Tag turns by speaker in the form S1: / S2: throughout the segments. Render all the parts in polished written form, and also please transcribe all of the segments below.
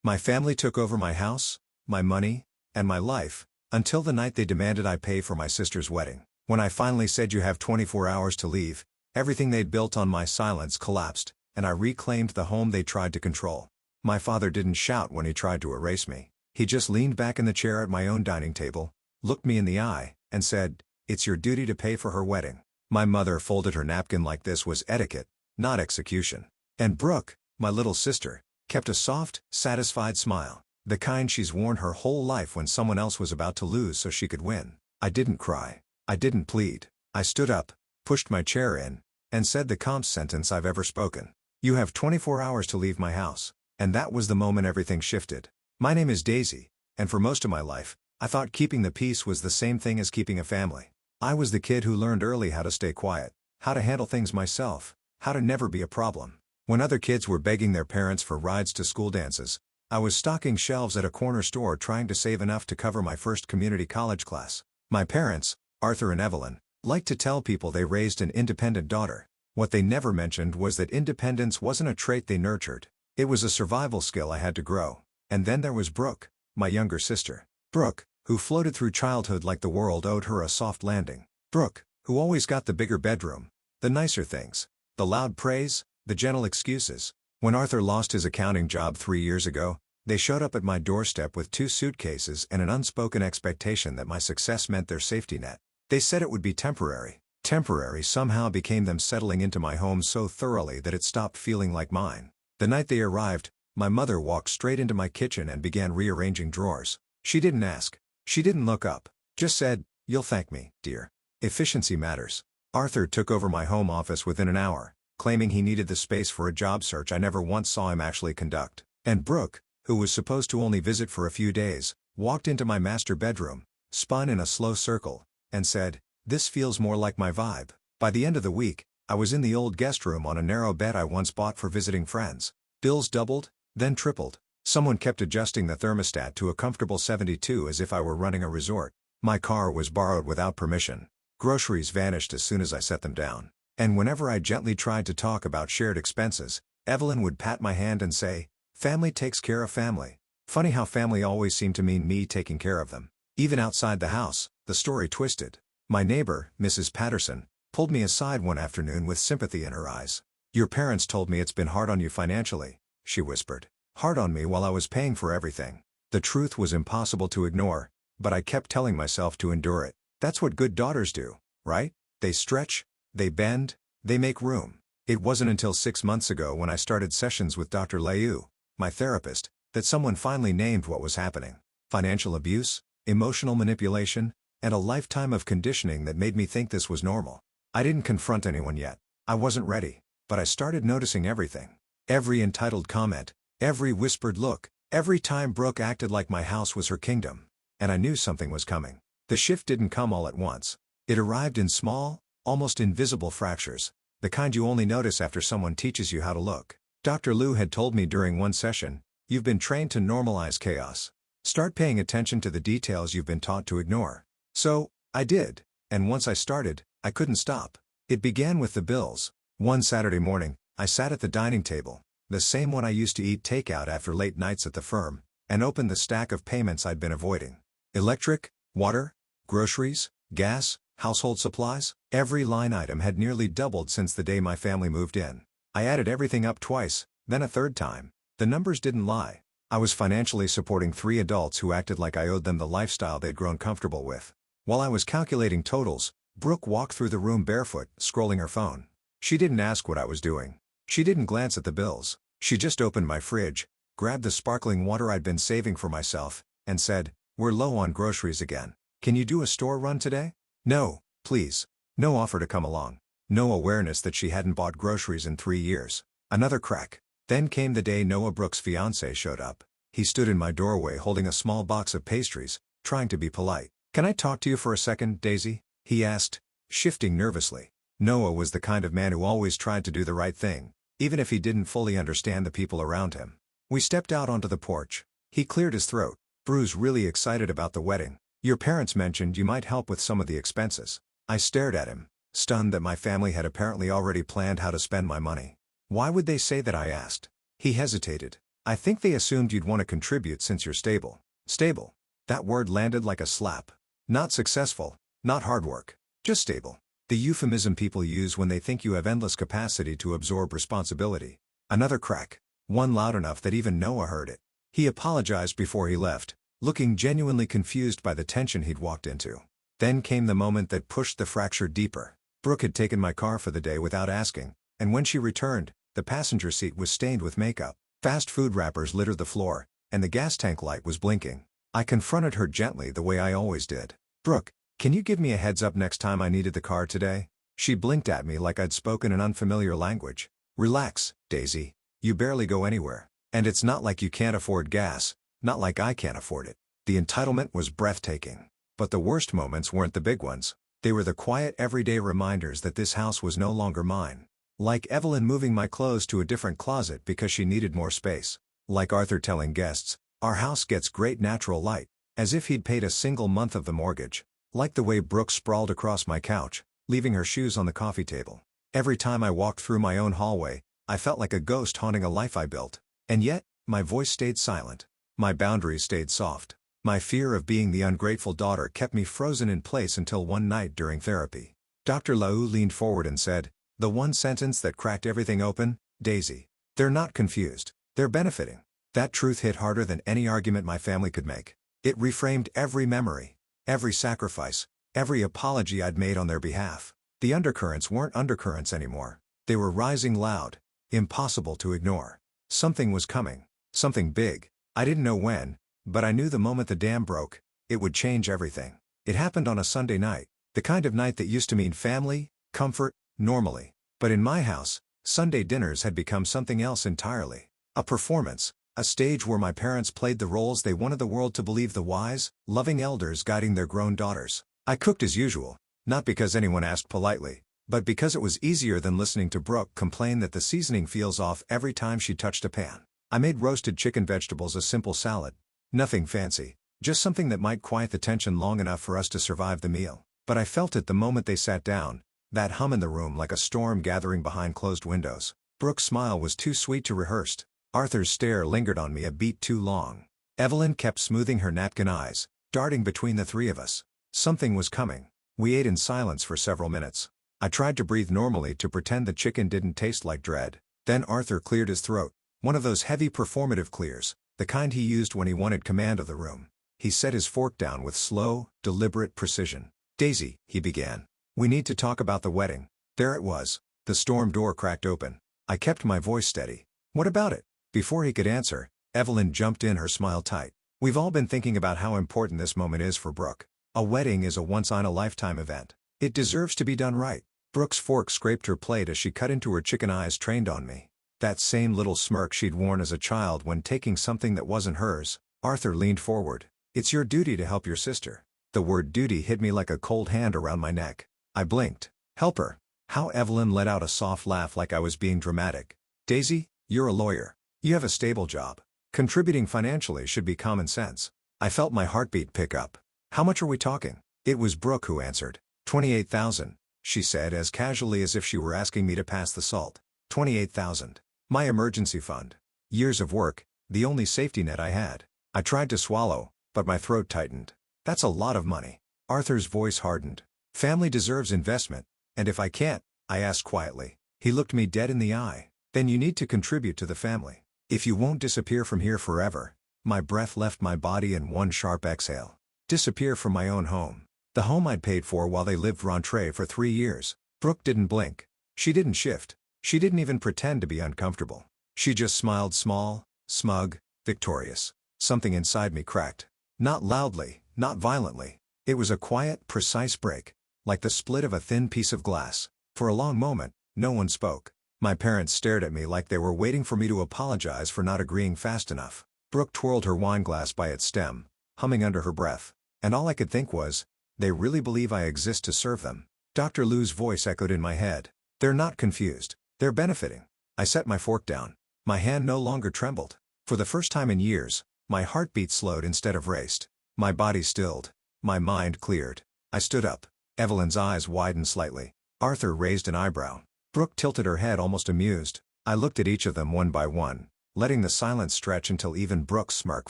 S1: My family took over my house, my money, and my life, until the night they demanded I pay for my sister's wedding. When I finally said you have 24 hours to leave, everything they'd built on my silence collapsed, and I reclaimed the home they tried to control. My father didn't shout when he tried to erase me. He just leaned back in the chair at my own dining table, looked me in the eye, and said, "It's your duty to pay for her wedding." My mother folded her napkin like this was etiquette, not execution. And Brooke, my little sister, kept a soft, satisfied smile, the kind she's worn her whole life when someone else was about to lose so she could win. I didn't cry. I didn't plead. I stood up, pushed my chair in, and said the calmest sentence I've ever spoken. "You have 24 hours to leave my house." And that was the moment everything shifted. My name is Daisy, and for most of my life, I thought keeping the peace was the same thing as keeping a family. I was the kid who learned early how to stay quiet, how to handle things myself, how to never be a problem. When other kids were begging their parents for rides to school dances, I was stocking shelves at a corner store trying to save enough to cover my first community college class. My parents, Arthur and Evelyn, liked to tell people they raised an independent daughter. What they never mentioned was that independence wasn't a trait they nurtured. It was a survival skill I had to grow. And then there was Brooke, my younger sister. Brooke, who floated through childhood like the world owed her a soft landing. Brooke, who always got the bigger bedroom, the nicer things, the loud praise, the gentle excuses. When Arthur lost his accounting job 3 years ago, they showed up at my doorstep with 2 suitcases and an unspoken expectation that my success meant their safety net. They said it would be temporary. Temporary somehow became them settling into my home so thoroughly that it stopped feeling like mine. The night they arrived, my mother walked straight into my kitchen and began rearranging drawers. She didn't ask. She didn't look up. Just said, "You'll thank me, dear." Efficiency matters. Arthur took over my home office within an hour, claiming he needed the space for a job search I never once saw him actually conduct. And Brooke, who was supposed to only visit for a few days, walked into my master bedroom, spun in a slow circle, and said, "This feels more like my vibe." By the end of the week, I was in the old guest room on a narrow bed I once bought for visiting friends. Bills doubled, then tripled. Someone kept adjusting the thermostat to a comfortable 72 as if I were running a resort. My car was borrowed without permission. Groceries vanished as soon as I set them down. And whenever I gently tried to talk about shared expenses, Evelyn would pat my hand and say, "Family takes care of family." Funny how family always seemed to mean me taking care of them. Even outside the house, the story twisted. My neighbor, Mrs. Patterson, pulled me aside one afternoon with sympathy in her eyes. "Your parents told me it's been hard on you financially," she whispered. Hard on me while I was paying for everything. The truth was impossible to ignore, but I kept telling myself to endure it. That's what good daughters do, right? They stretch, they bend, they make room. It wasn't until 6 months ago when I started sessions with Dr. Liu, my therapist, that someone finally named what was happening. Financial abuse, emotional manipulation, and a lifetime of conditioning that made me think this was normal. I didn't confront anyone yet. I wasn't ready, but I started noticing everything. Every entitled comment, every whispered look, every time Brooke acted like my house was her kingdom. And I knew something was coming. The shift didn't come all at once. It arrived in small, almost invisible fractures, the kind you only notice after someone teaches you how to look. Dr. Liu had told me during one session, "You've been trained to normalize chaos. Start paying attention to the details you've been taught to ignore." So, I did. And once I started, I couldn't stop. It began with the bills. One Saturday morning, I sat at the dining table, the same one I used to eat takeout after late nights at the firm, and opened the stack of payments I'd been avoiding. Electric, water, groceries, gas, household supplies. Every line item had nearly doubled since the day my family moved in. I added everything up twice, then a third time. The numbers didn't lie. I was financially supporting 3 adults who acted like I owed them the lifestyle they'd grown comfortable with. While I was calculating totals, Brooke walked through the room barefoot, scrolling her phone. She didn't ask what I was doing. She didn't glance at the bills. She just opened my fridge, grabbed the sparkling water I'd been saving for myself, and said, "We're low on groceries again. Can you do a store run today?" No, please. No offer to come along. No awareness that she hadn't bought groceries in 3 years. Another crack. Then came the day Noah Brooks' fiancé showed up. He stood in my doorway holding a small box of pastries, trying to be polite. "Can I talk to you for a second, Daisy?" he asked, shifting nervously. Noah was the kind of man who always tried to do the right thing, even if he didn't fully understand the people around him. We stepped out onto the porch. He cleared his throat. "Bruce really excited about the wedding. Your parents mentioned you might help with some of the expenses." I stared at him, stunned that my family had apparently already planned how to spend my money. "Why would they say that?" I asked. He hesitated. I think they assumed you'd want to contribute since you're stable. Stable. That word landed like a slap. Not successful, not hard work, just stable. The euphemism people use when they think you have endless capacity to absorb responsibility. Another crack. One loud enough that even Noah heard it. He apologized before he left, looking genuinely confused by the tension he'd walked into. Then came the moment that pushed the fracture deeper. Brooke had taken my car for the day without asking, and when she returned, the passenger seat was stained with makeup. Fast food wrappers littered the floor, and the gas tank light was blinking. I confronted her gently the way I always did. "Brooke, can you give me a heads up next time I needed the car today?" She blinked at me like I'd spoken an unfamiliar language. "Relax, Daisy. You barely go anywhere. And it's not like you can't afford gas, not like I can't afford it." The entitlement was breathtaking. But the worst moments weren't the big ones. They were the quiet everyday reminders that this house was no longer mine. Like Evelyn moving my clothes to a different closet because she needed more space. Like Arthur telling guests, "Our house gets great natural light," as if he'd paid a single month of the mortgage. Like the way Brooke sprawled across my couch, leaving her shoes on the coffee table. Every time I walked through my own hallway, I felt like a ghost haunting a life I built. And yet, my voice stayed silent. My boundaries stayed soft. My fear of being the ungrateful daughter kept me frozen in place until one night during therapy. Dr. Lau leaned forward and said, the one sentence that cracked everything open, "Daisy, they're not confused, they're benefiting." That truth hit harder than any argument my family could make. It reframed every memory, every sacrifice, every apology I'd made on their behalf. The undercurrents weren't undercurrents anymore. They were rising loud, impossible to ignore. Something was coming, something big. I didn't know when, but I knew the moment the dam broke, it would change everything. It happened on a Sunday night, the kind of night that used to mean family, comfort, normally. But in my house, Sunday dinners had become something else entirely. A performance, a stage where my parents played the roles they wanted the world to believe, the wise, loving elders guiding their grown daughters. I cooked as usual, not because anyone asked politely, but because it was easier than listening to Brooke complain that the seasoning feels off every time she touched a pan. I made roasted chicken vegetables, a simple salad. Nothing fancy, just something that might quiet the tension long enough for us to survive the meal. But I felt it the moment they sat down, that hum in the room like a storm gathering behind closed windows. Brooke's smile was too sweet to rehearse. Arthur's stare lingered on me a beat too long. Evelyn kept smoothing her napkin eyes, darting between the three of us. Something was coming. We ate in silence for several minutes. I tried to breathe normally to pretend the chicken didn't taste like dread. Then Arthur cleared his throat. One of those heavy performative clears, the kind he used when he wanted command of the room. He set his fork down with slow, deliberate precision. "Daisy," he began, "we need to talk about the wedding." There it was. The storm door cracked open. I kept my voice steady. "What about it?" Before he could answer, Evelyn jumped in, her smile tight. "We've all been thinking about how important this moment is for Brooke. A wedding is a once-in-a-lifetime event. It deserves to be done right." Brooke's fork scraped her plate as she cut into her chicken, eyes trained on me. That same little smirk she'd worn as a child when taking something that wasn't hers. Arthur leaned forward. "It's your duty to help your sister." The word duty hit me like a cold hand around my neck. I blinked. "Help her?" How? Evelyn let out a soft laugh like I was being dramatic. "Daisy, you're a lawyer. You have a stable job. Contributing financially should be common sense." I felt my heartbeat pick up. "How much are we talking?" It was Brooke who answered. $28,000, she said as casually as if she were asking me to pass the salt. 28,000. My emergency fund. Years of work, the only safety net I had. I tried to swallow, but my throat tightened. "That's a lot of money." Arthur's voice hardened. "Family deserves investment, and if I can't," I asked quietly. He looked me dead in the eye. "Then you need to contribute to the family. If you won't disappear from here forever." My breath left my body in one sharp exhale. Disappear from my own home. The home I'd paid for while they lived rentrée for 3 years. Brooke didn't blink. She didn't shift. She didn't even pretend to be uncomfortable. She just smiled, small, smug, victorious. Something inside me cracked. Not loudly, not violently. It was a quiet, precise break, like the split of a thin piece of glass. For a long moment, no one spoke. My parents stared at me like they were waiting for me to apologize for not agreeing fast enough. Brooke twirled her wineglass by its stem, humming under her breath. And all I could think was, they really believe I exist to serve them. Dr. Lou's voice echoed in my head. "They're not confused. They're benefiting." I set my fork down. My hand no longer trembled. For the first time in years, my heartbeat slowed instead of raced. My body stilled. My mind cleared. I stood up. Evelyn's eyes widened slightly. Arthur raised an eyebrow. Brooke tilted her head, almost amused. I looked at each of them one by one. letting the silence stretch until even Brooke's smirk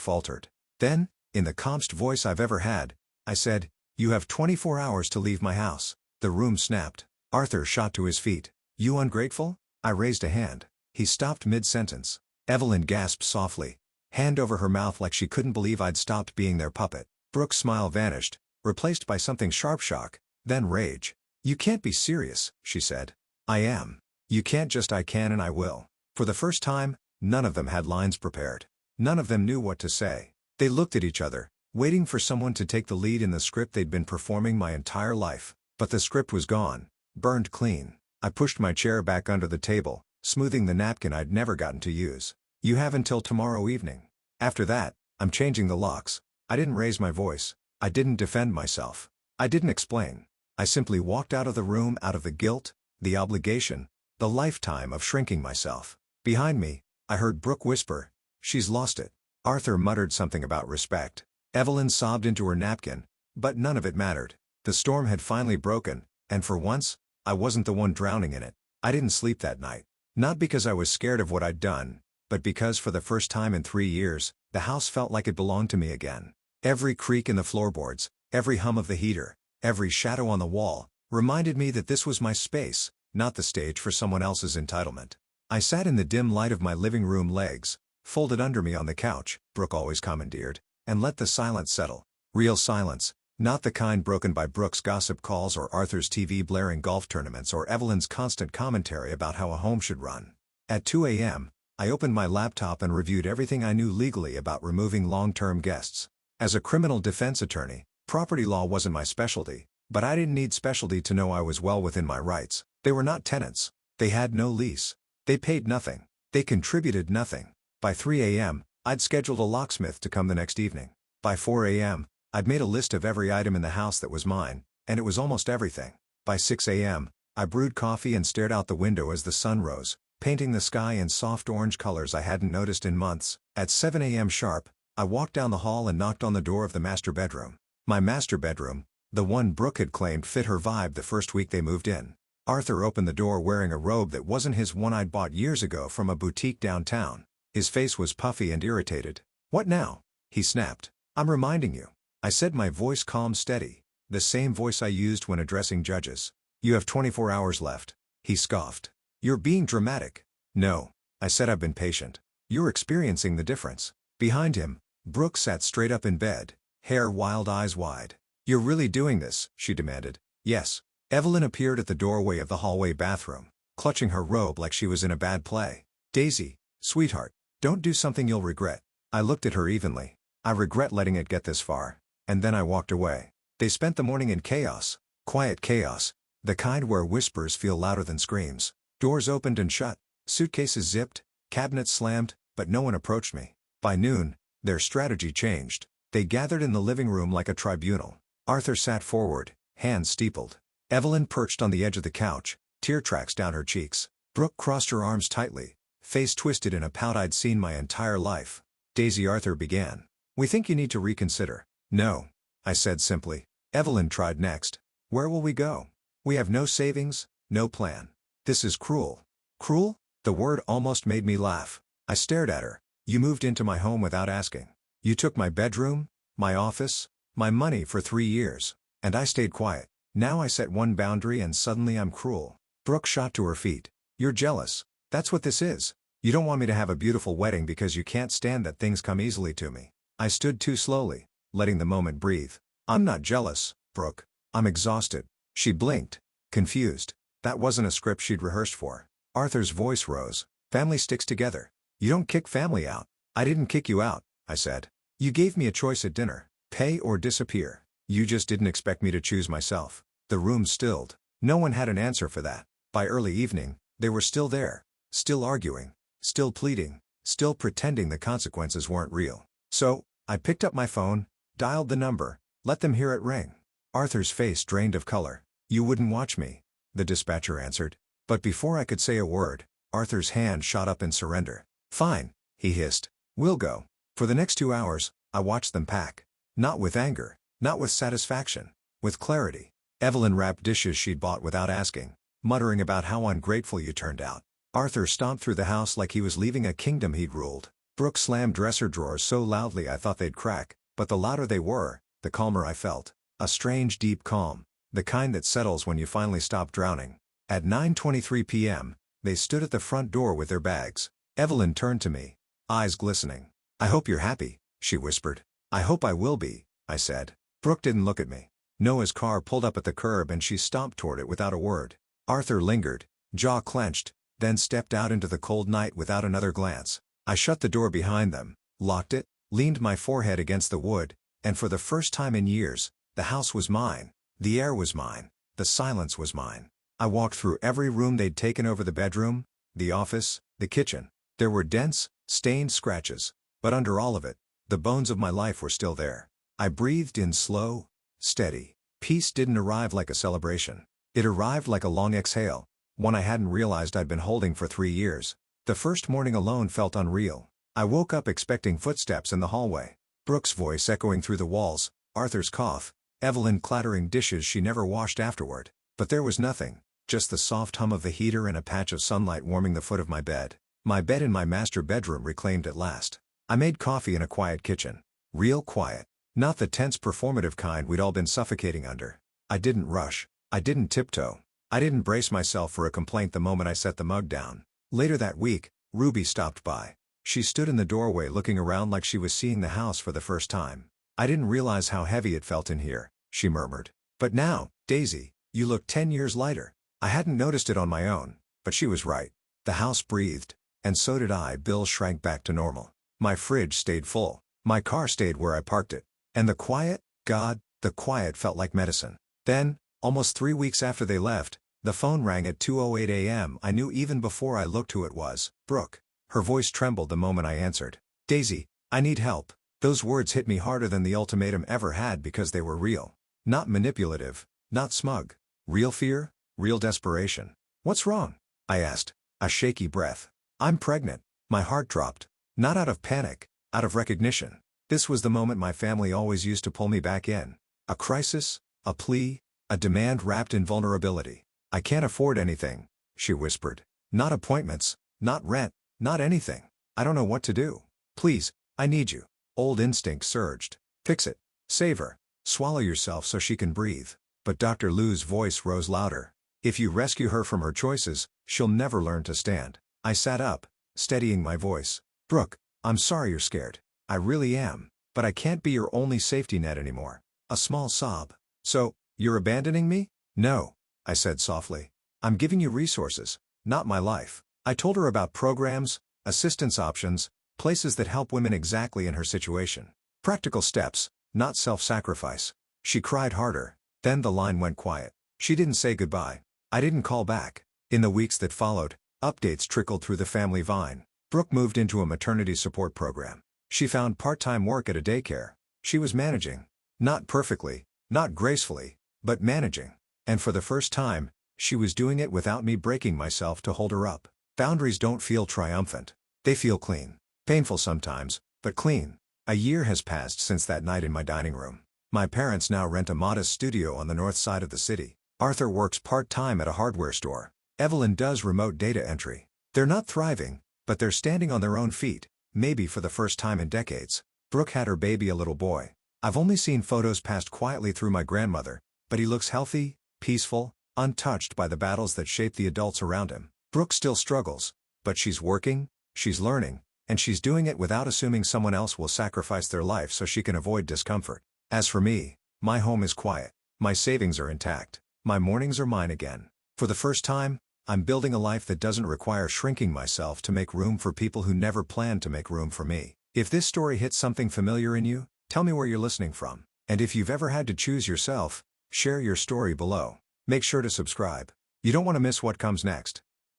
S1: faltered. Then, in the calmest voice I've ever had, I said, "You have 24 hours to leave my house." The room snapped. Arthur shot to his feet. "You ungrateful?" I raised a hand. He stopped mid-sentence. Evelyn gasped softly, hand over her mouth like she couldn't believe I'd stopped being their puppet. Brooke's smile vanished, replaced by something sharp shock, then rage. "You can't be serious," she said. "I am. You can't just I can and I will." For the first time, none of them had lines prepared. None of them knew what to say. They looked at each other, waiting for someone to take the lead in the script they'd been performing my entire life. But the script was gone, burned clean. I pushed my chair back under the table, smoothing the napkin I'd never gotten to use. "You have until tomorrow evening. After that, I'm changing the locks." I didn't raise my voice. I didn't defend myself. I didn't explain. I simply walked out of the room, out of the guilt, the obligation, the lifetime of shrinking myself. Behind me, I heard Brooke whisper, "She's lost it." Arthur muttered something about respect. Evelyn sobbed into her napkin, but none of it mattered. The storm had finally broken, and for once, I wasn't the one drowning in it. I didn't sleep that night. Not because I was scared of what I'd done, but because for the first time in 3 years, the house felt like it belonged to me again. Every creak in the floorboards, every hum of the heater, every shadow on the wall, reminded me that this was my space, not the stage for someone else's entitlement. I sat in the dim light of my living room, legs folded under me on the couch, Brooke always commandeered, and let the silence settle. Real silence, not the kind broken by Brooke's gossip calls or Arthur's TV blaring golf tournaments or Evelyn's constant commentary about how a home should run. At 2 a.m., I opened my laptop and reviewed everything I knew legally about removing long-term guests. As a criminal defense attorney, property law wasn't my specialty, but I didn't need specialty to know I was well within my rights. They were not tenants. They had no lease. They paid nothing. They contributed nothing. By 3 a.m., I'd scheduled a locksmith to come the next evening. By 4 a.m., I'd made a list of every item in the house that was mine, and it was almost everything. By 6 a.m., I brewed coffee and stared out the window as the sun rose, painting the sky in soft orange colors I hadn't noticed in months. At 7 a.m. sharp, I walked down the hall and knocked on the door of the master bedroom. My master bedroom, the one Brooke had claimed fit her vibe the first week they moved in. Arthur opened the door wearing a robe that wasn't his one I'd bought years ago from a boutique downtown. His face was puffy and irritated. "What now?" he snapped. "I'm reminding you," I said, my voice calm, steady, the same voice I used when addressing judges. "You have 24 hours left." He scoffed. "You're being dramatic." "No," I said, "I've been patient." "You're experiencing the difference." Behind him, Brooke sat straight up in bed, hair wild, eyes wide. "You're really doing this?" she demanded. "Yes." Evelyn appeared at the doorway of the hallway bathroom, clutching her robe like she was in a bad play. "Daisy, sweetheart, don't do something you'll regret." I looked at her evenly. "I regret letting it get this far." And then I walked away. They spent the morning in chaos. Quiet chaos. The kind where whispers feel louder than screams. Doors opened and shut. Suitcases zipped. Cabinets slammed, but no one approached me. By noon, their strategy changed. They gathered in the living room like a tribunal. Arthur sat forward, hands steepled. Evelyn perched on the edge of the couch, tear tracks down her cheeks. Brooke crossed her arms tightly, face twisted in a pout I'd seen my entire life. "Daisy," Arthur began, "we think you need to reconsider." "No," I said simply. Evelyn tried next. "Where will we go? We have no savings, no plan. This is cruel." "Cruel?" The word almost made me laugh. I stared at her. "You moved into my home without asking. You took my bedroom, my office, my money for 3 years. And I stayed quiet. Now I set one boundary and suddenly I'm cruel." Brooke shot to her feet. "You're jealous. That's what this is. You don't want me to have a beautiful wedding because you can't stand that things come easily to me." I stood too slowly, letting the moment breathe. "I'm not jealous, Brooke. I'm exhausted." She blinked, confused. That wasn't a script she'd rehearsed for. Arthur's voice rose. "Family sticks together. You don't kick family out." "I didn't kick you out," I said. "You gave me a choice at dinner. Pay or disappear. You just didn't expect me to choose myself." The room stilled. No one had an answer for that. By early evening, they were still there. Still arguing. Still pleading. Still pretending the consequences weren't real. So, I picked up my phone, dialed the number, let them hear it ring. Arthur's face drained of color. "You wouldn't watch me," the dispatcher answered. But before I could say a word, Arthur's hand shot up in surrender. "Fine," he hissed. "We'll go." For the next 2 hours, I watched them pack. Not with anger, not with satisfaction, with clarity. Evelyn wrapped dishes she'd bought without asking, muttering about how ungrateful you turned out. Arthur stomped through the house like he was leaving a kingdom he'd ruled. Brooke slammed dresser drawers so loudly I thought they'd crack, but the louder they were, the calmer I felt. A strange deep calm, the kind that settles when you finally stop drowning. At 9:23 p.m., they stood at the front door with their bags. Evelyn turned to me, eyes glistening. "I hope you're happy," she whispered. "I hope I will be," I said. Brooke didn't look at me. Noah's car pulled up at the curb and she stomped toward it without a word. Arthur lingered, jaw clenched, then stepped out into the cold night without another glance. I shut the door behind them, locked it, leaned my forehead against the wood, and for the first time in years, the house was mine, the air was mine, the silence was mine. I walked through every room they'd taken over: the bedroom, the office, the kitchen. There were dents, stained scratches, but under all of it, the bones of my life were still there. I breathed in slow, steady. Peace didn't arrive like a celebration. It arrived like a long exhale, one I hadn't realized I'd been holding for 3 years. The first morning alone felt unreal. I woke up expecting footsteps in the hallway, Brooke's voice echoing through the walls, Arthur's cough, Evelyn clattering dishes she never washed afterward. But there was nothing, just the soft hum of the heater and a patch of sunlight warming the foot of my bed. My bed in my master bedroom reclaimed at last. I made coffee in a quiet kitchen. Real quiet. Not the tense performative kind we'd all been suffocating under. I didn't rush. I didn't tiptoe. I didn't brace myself for a complaint the moment I set the mug down. Later that week, Ruby stopped by. She stood in the doorway looking around like she was seeing the house for the first time. "I didn't realize how heavy it felt in here," she murmured. "But now, Daisy, you look 10 years lighter." I hadn't noticed it on my own, but she was right. The house breathed, and so did I. Bills shrank back to normal. My fridge stayed full. My car stayed where I parked it. And the quiet, God, the quiet felt like medicine. Then, almost 3 weeks after they left, the phone rang at 2:08 a.m. I knew even before I looked who it was. Brooke. Her voice trembled the moment I answered. "Daisy, I need help." Those words hit me harder than the ultimatum ever had because they were real. Not manipulative, not smug. Real fear, real desperation. "What's wrong?" I asked, a shaky breath. "I'm pregnant." My heart dropped. Not out of panic, out of recognition. This was the moment my family always used to pull me back in. A crisis, a plea, a demand wrapped in vulnerability. "I can't afford anything," she whispered. "Not appointments, not rent, not anything. I don't know what to do. Please, I need you." Old instinct surged. "Fix it. Save her. Swallow yourself so she can breathe." But Dr. Lou's voice rose louder. "If you rescue her from her choices, she'll never learn to stand." I sat up, steadying my voice. "Brooke, I'm sorry you're scared. I really am, but I can't be your only safety net anymore." A small sob. "So, you're abandoning me?" "No," I said softly. "I'm giving you resources, not my life." I told her about programs, assistance options, places that help women exactly in her situation. Practical steps, not self-sacrifice. She cried harder. Then the line went quiet. She didn't say goodbye. I didn't call back. In the weeks that followed, updates trickled through the family vine. Brooke moved into a maternity support program. She found part-time work at a daycare. She was managing. Not perfectly, not gracefully, but managing. And for the first time, she was doing it without me breaking myself to hold her up. Boundaries don't feel triumphant. They feel clean. Painful sometimes, but clean. A year has passed since that night in my dining room. My parents now rent a modest studio on the north side of the city. Arthur works part-time at a hardware store. Evelyn does remote data entry. They're not thriving, but they're standing on their own feet, maybe for the first time in decades. Brooke had her baby, a little boy. I've only seen photos passed quietly through my grandmother, but he looks healthy, peaceful, untouched by the battles that shape the adults around him. Brooke still struggles, but she's working, she's learning, and she's doing it without assuming someone else will sacrifice their life so she can avoid discomfort. As for me, my home is quiet. My savings are intact. My mornings are mine again. For the first time, I'm building a life that doesn't require shrinking myself to make room for people who never planned to make room for me. If this story hits something familiar in you, tell me where you're listening from. And if you've ever had to choose yourself, share your story below. Make sure to subscribe. You don't want to miss what comes next.